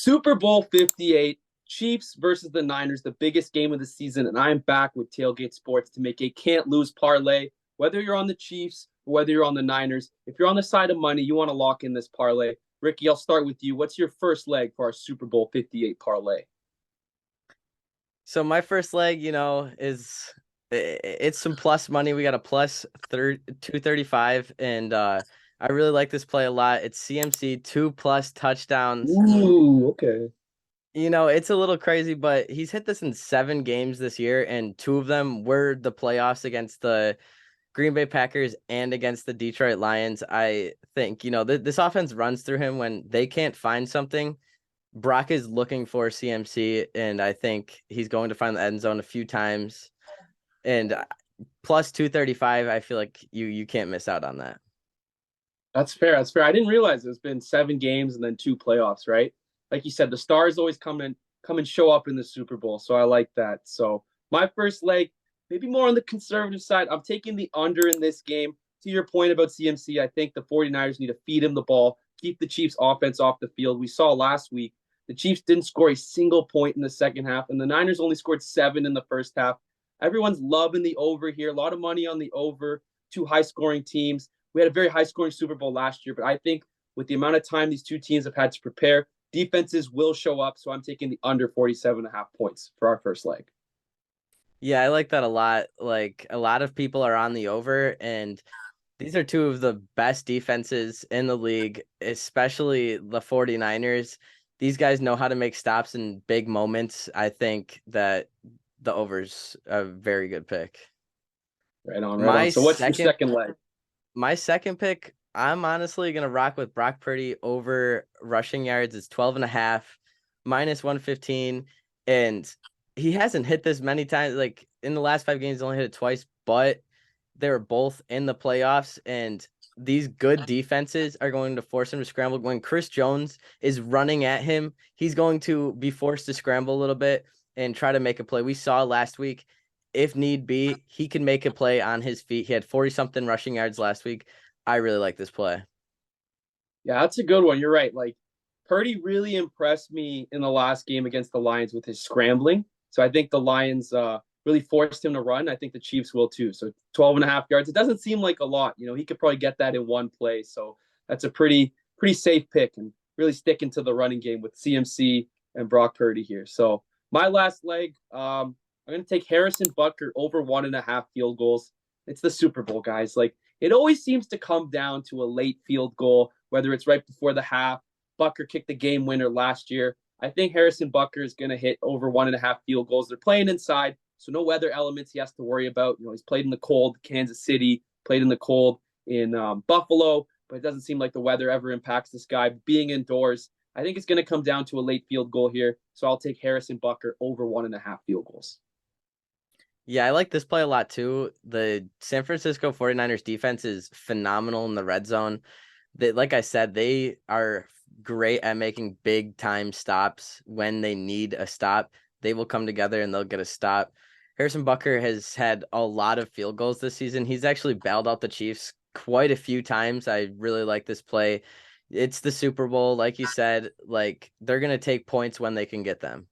Super Bowl 58, Chiefs versus the Niners, the biggest game of the season. And I'm back with Tailgate Sports to make a can't lose parlay. Whether you're on the Chiefs or whether you're on the Niners, if you're on the side of money, you want to lock in this parlay. Ricky, I'll start with you. What's your first leg for our Super Bowl 58 parlay? So my first leg, is it's some plus money. We got a plus 235, and I really like this play a lot. It's CMC 2+ touchdowns. Ooh, okay. It's a little crazy, but he's hit this in 7 games this year, and 2 of them were the playoffs against the Green Bay Packers and against the Detroit Lions. I think, this offense runs through him when they can't find something. Brock is looking for CMC, and I think he's going to find the end zone a few times. And plus 235, I feel like you can't miss out on that. That's fair. That's fair. I didn't realize it's been 7 games and then 2 playoffs, right? Like you said, the stars always come and show up in the Super Bowl. So I like that. So my first leg, maybe more on the conservative side. I'm taking the under in this game. To your point about CMC, I think the 49ers need to feed him the ball, keep the Chiefs offense off the field. We saw last week the Chiefs didn't score a single point in the second half, and the Niners only scored 7 in the first half. Everyone's loving the over here. A lot of money on the over. 2 high-scoring teams. We had a very high-scoring Super Bowl last year, but I think with the amount of time these two teams have had to prepare, defenses will show up. So I'm taking the under 47.5 points for our first leg. Yeah, I like that a lot. Like a lot of people are on the over, and these are 2 of the best defenses in the league, especially the 49ers. These guys know how to make stops in big moments. I think that the over's a very good pick. Right on, right on. My So what's your second second leg? my second pick, I'm honestly gonna rock with Brock Purdy over rushing yards. It's 12.5, minus 115. And he hasn't hit this many times. Like in the last 5 games, he's only hit it twice, but they were both in the playoffs, and these good defenses are going to force him to scramble. When Chris Jones is running at him, he's going to be forced to scramble a little bit and try to make a play. We saw last week, if need be, he can make a play on his feet. He had 40-something rushing yards last week. I really like this play. Yeah, that's a good one. You're right. Like Purdy really impressed me in the last game against the Lions with his scrambling. So I think the Lions really forced him to run. I think the Chiefs will too. So 12.5 yards. It doesn't seem like a lot. He could probably get that in one play. So that's a pretty safe pick and really sticking to the running game with CMC and Brock Purdy here. So my last leg, I'm going to take Harrison Butker over 1.5 field goals. It's the Super Bowl, guys. Like it always seems to come down to a late field goal, whether it's right before the half. Butker kicked the game winner last year. I think Harrison Butker is going to hit over 1.5 field goals. They're playing inside, so no weather elements he has to worry about. He's played in the cold, Kansas City, played in the cold in Buffalo, but it doesn't seem like the weather ever impacts this guy. Being indoors, I think it's going to come down to a late field goal here. So I'll take Harrison Butker over 1.5 field goals. Yeah, I like this play a lot too. The San Francisco 49ers defense is phenomenal in the red zone. Like I said, they are great at making big time stops when they need a stop. They will come together and they'll get a stop. Harrison Butker has had a lot of field goals this season. He's actually bailed out the Chiefs quite a few times. I really like this play. It's the Super Bowl, like you said, like they're going to take points when they can get them.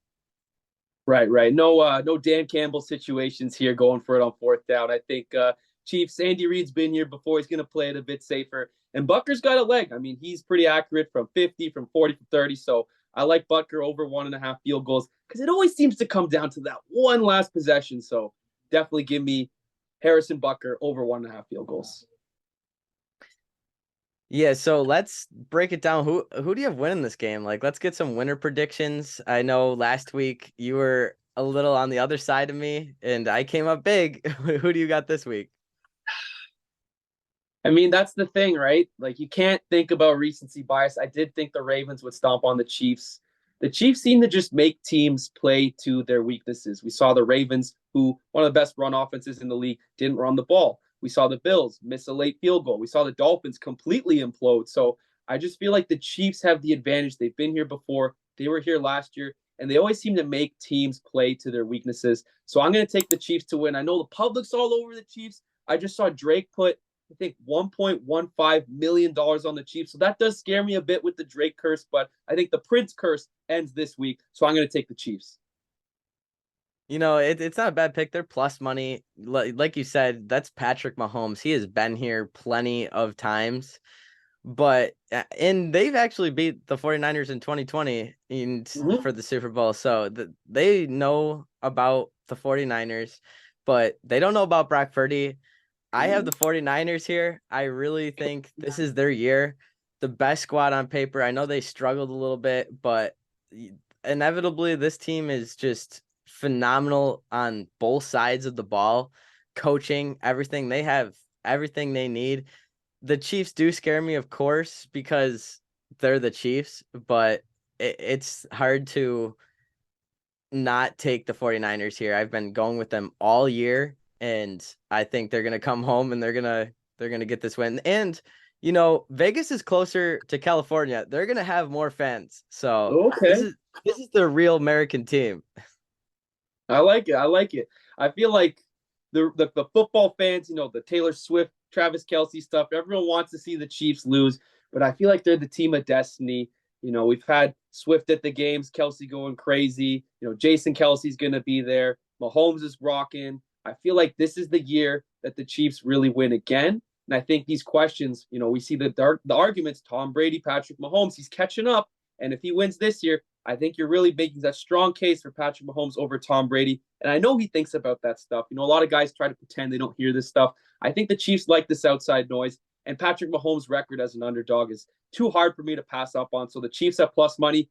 Right, right. No Dan Campbell situations here going for it on fourth down. I think Chiefs, Andy Reid's been here before. He's going to play it a bit safer. And Butker's got a leg. I mean, he's pretty accurate from 50, from 40, from 30. So I like Butker over 1.5 field goals because it always seems to come down to that one last possession. So definitely give me Harrison Butker over 1.5 field goals. Yeah, so let's break it down. Who do you have winning this game? Like, let's get some winner predictions. I know last week you were a little on the other side of me, and I came up big. Who do you got this week? I mean, that's the thing, right? Like, you can't think about recency bias. I did think the Ravens would stomp on the Chiefs. The Chiefs seem to just make teams play to their weaknesses. We saw the Ravens, who one of the best run offenses in the league, didn't run the ball. We saw the Bills miss a late field goal. We saw the Dolphins completely implode. So I just feel like the Chiefs have the advantage. They've been here before. They were here last year, and they always seem to make teams play to their weaknesses. So I'm going to take the Chiefs to win. I know the public's all over the Chiefs. I just saw Drake put I think $1.15 million on the Chiefs. So that does scare me a bit with the Drake curse, but I think the Prince curse ends this week. So I'm going to take the Chiefs. It's not a bad pick. They're plus money. Like you said, that's Patrick Mahomes. He has been here plenty of times, but and they've actually beat the 49ers in 2020 Mm-hmm. for the Super Bowl. So they know about the 49ers, but they don't know about Brock Purdy. I have the 49ers here. I really think this is their year. The best squad on paper. I know they struggled a little bit, but inevitably this team is just phenomenal on both sides of the ball. Coaching, everything. They have everything they need. The Chiefs do scare me, of course, because they're the Chiefs, but it's hard to not take the 49ers here. I've been going with them all year, and I think they're gonna come home and they're gonna get this win. And Vegas is closer to California. They're gonna have more fans. So this Okay. is this is the real American team. I like it. I like it. I feel like the football fans, the Taylor Swift, Travis Kelsey stuff, everyone wants to see the Chiefs lose, but I feel like they're the team of destiny. We've had Swift at the games, Kelsey going crazy. Jason Kelsey's going to be there. Mahomes is rocking. I feel like this is the year that the Chiefs really win again. And I think these questions, we see the arguments, Tom Brady, Patrick Mahomes, he's catching up. And if he wins this year, I think you're really making that strong case for Patrick Mahomes over Tom Brady. And I know he thinks about that stuff. A lot of guys try to pretend they don't hear this stuff. I think the Chiefs like this outside noise. And Patrick Mahomes' record as an underdog is too hard for me to pass up on. So the Chiefs at plus money.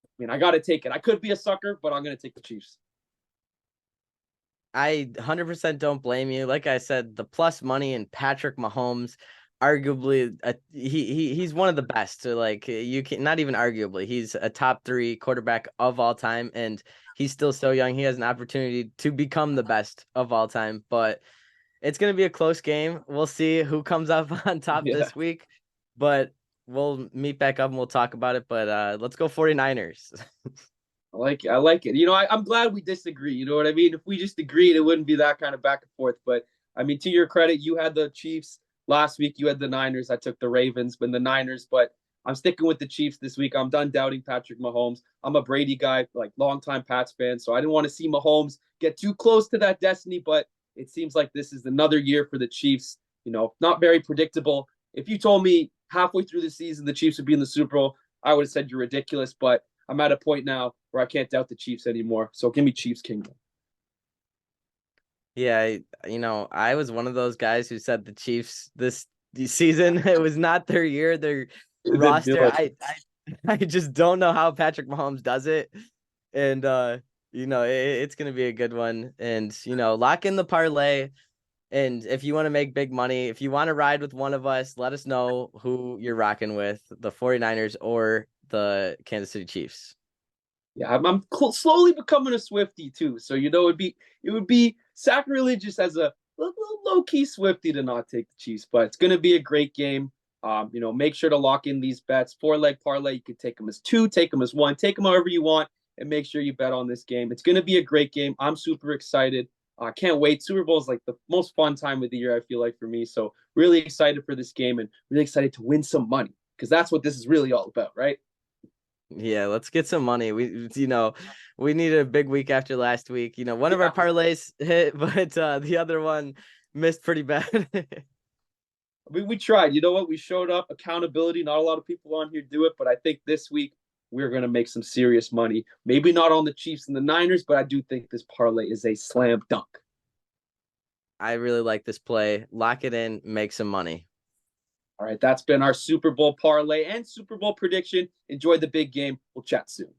I mean, I got to take it. I could be a sucker, but I'm going to take the Chiefs. I 100% don't blame you. Like I said, the plus money and Patrick Mahomes, arguably, he's one of the best. So like you can not even arguably, he's a top 3 quarterback of all time, and he's still so young. He has an opportunity to become the best of all time. But it's gonna be a close game. We'll see who comes up on top Yeah. this week. But we'll meet back up and we'll talk about it. But let's go 49ers. I like it. I like it. I'm glad we disagree. You know what I mean? If we just agreed, it wouldn't be that kind of back and forth. But I mean, to your credit, you had the Chiefs last week. You had the Niners. I took the Ravens, but the Niners. But I'm sticking with the Chiefs this week. I'm done doubting Patrick Mahomes. I'm a Brady guy, like longtime Pats fan. So I didn't want to see Mahomes get too close to that destiny. But it seems like this is another year for the Chiefs. Not very predictable. If you told me halfway through the season the Chiefs would be in the Super Bowl, I would have said you're ridiculous. But I'm at a point now where I can't doubt the Chiefs anymore. So give me Chiefs Kingdom. Yeah, I was one of those guys who said the Chiefs this season it was not their year, their It didn't feel roster. like I just don't know how Patrick Mahomes does it, and it's gonna be a good one. And lock in the parlay. And if you want to make big money, if you want to ride with one of us, let us know who you're rocking with, the 49ers or the Kansas City Chiefs. yeah, I'm slowly becoming a Swifty too. So it would be sacrilegious as a low key Swifty to not take the Chiefs, but it's going to be a great game. Make sure to lock in these bets. 4-leg parlay, you could take them as 2, take them as 1, take them however you want, and make sure you bet on this game. It's going to be a great game. I'm super excited. I can't wait. Super Bowl is like the most fun time of the year, I feel like, for me. So really excited for this game and really excited to win some money because that's what this is really all about, right? Yeah, let's get some money. We need a big week after last week. One of our Yeah. parlays hit, but the other one missed pretty bad. We tried. You know what? We showed up. Accountability. Not a lot of people on here do it, but I think this week we're going to make some serious money. Maybe not on the Chiefs and the Niners, but I do think this parlay is a slam dunk. I really like this play. Lock it in, make some money. All right, that's been our Super Bowl parlay and Super Bowl prediction. Enjoy the big game. We'll chat soon.